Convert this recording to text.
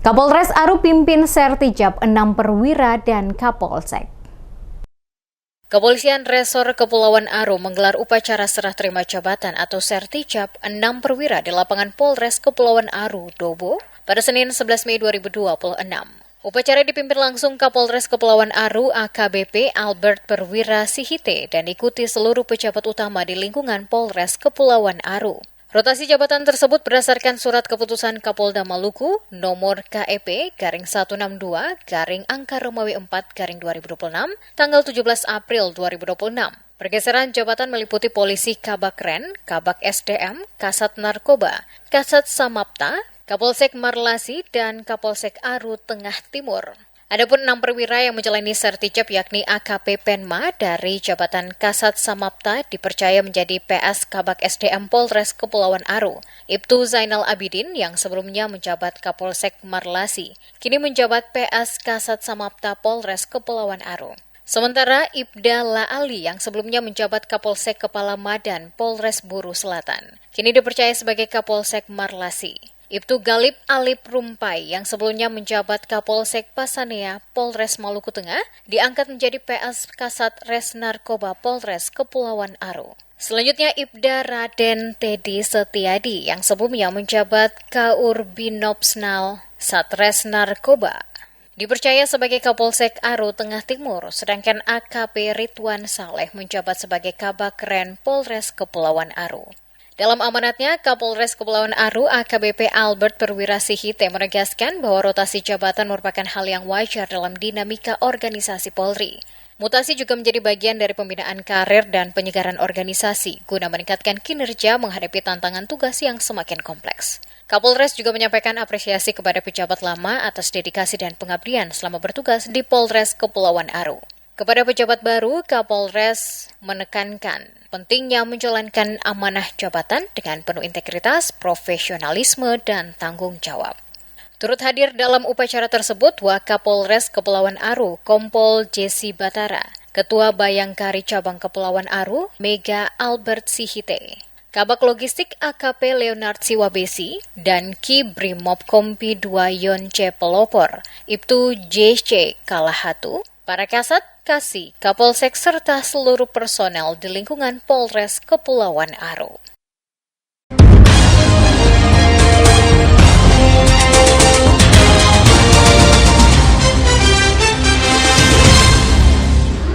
Kapolres Aru pimpin Sertijab 6 perwira dan Kapolsek. Kepolisian Resor Kepulauan Aru menggelar upacara serah terima jabatan atau Sertijab 6 perwira di lapangan Polres Kepulauan Aru, Dobo, pada Senin 11 Mei 2026. Upacara dipimpin langsung Kapolres Kepulauan Aru AKBP Albert Perwira Sihite dan diikuti seluruh pejabat utama di lingkungan Polres Kepulauan Aru. Rotasi jabatan tersebut berdasarkan surat keputusan Kapolda Maluku nomor KEP-162-angka Romawi 4-2026 tanggal 17 April 2026. Pergeseran jabatan meliputi polisi Kabak Ren, Kabak SDM, Kasat Narkoba, Kasat Samapta, Kapolsek Marlasi, dan Kapolsek Aru Tengah Timur. Adapun 6 perwira yang menjalani Sertijab yakni AKP Penma dari jabatan Kasat Samapta dipercaya menjadi PS Kabak SDM Polres Kepulauan Aru. Ibtu Zainal Abidin yang sebelumnya menjabat Kapolsek Marlasi, kini menjabat PS Kasat Samapta Polres Kepulauan Aru. Sementara Ibda Laali yang sebelumnya menjabat Kapolsek Kepala Madan Polres Buru Selatan, kini dipercaya sebagai Kapolsek Marlasi. Ibtu Galip Alip Rumpai yang sebelumnya menjabat Kapolsek Pasanea Polres Maluku Tengah diangkat menjadi PS Kasat Res Narkoba Polres Kepulauan Aru. Selanjutnya Ibda Raden Teddy Setiadi yang sebelumnya menjabat Kaur Binopsnal Satres Narkoba dipercaya sebagai Kapolsek Aru Tengah Timur, sedangkan AKP Ridwan Saleh menjabat sebagai Kabak Ren Polres Kepulauan Aru. Dalam amanatnya, Kapolres Kepulauan Aru AKBP Albert Perwira Sihite menegaskan bahwa rotasi jabatan merupakan hal yang wajar dalam dinamika organisasi Polri. Mutasi juga menjadi bagian dari pembinaan karir dan penyegaran organisasi guna meningkatkan kinerja menghadapi tantangan tugas yang semakin kompleks. Kapolres juga menyampaikan apresiasi kepada pejabat lama atas dedikasi dan pengabdian selama bertugas di Polres Kepulauan Aru. Kepada pejabat baru, Kapolres menekankan pentingnya menjalankan amanah jabatan dengan penuh integritas, profesionalisme, dan tanggung jawab. Turut hadir dalam upacara tersebut Wakapolres Kepulauan Aru, Kompol Jesse Batara, Ketua Bayangkari Cabang Kepulauan Aru, Mega Albert Sihite, Kabak Logistik AKP Leonard Siwabesi, dan Ki Brimob Kompi 2 Yonce Pelopor, Ibtu JC Kalahatu, para Kasat, Kasih, Kapolsek, serta seluruh personel di lingkungan Polres Kepulauan Aru.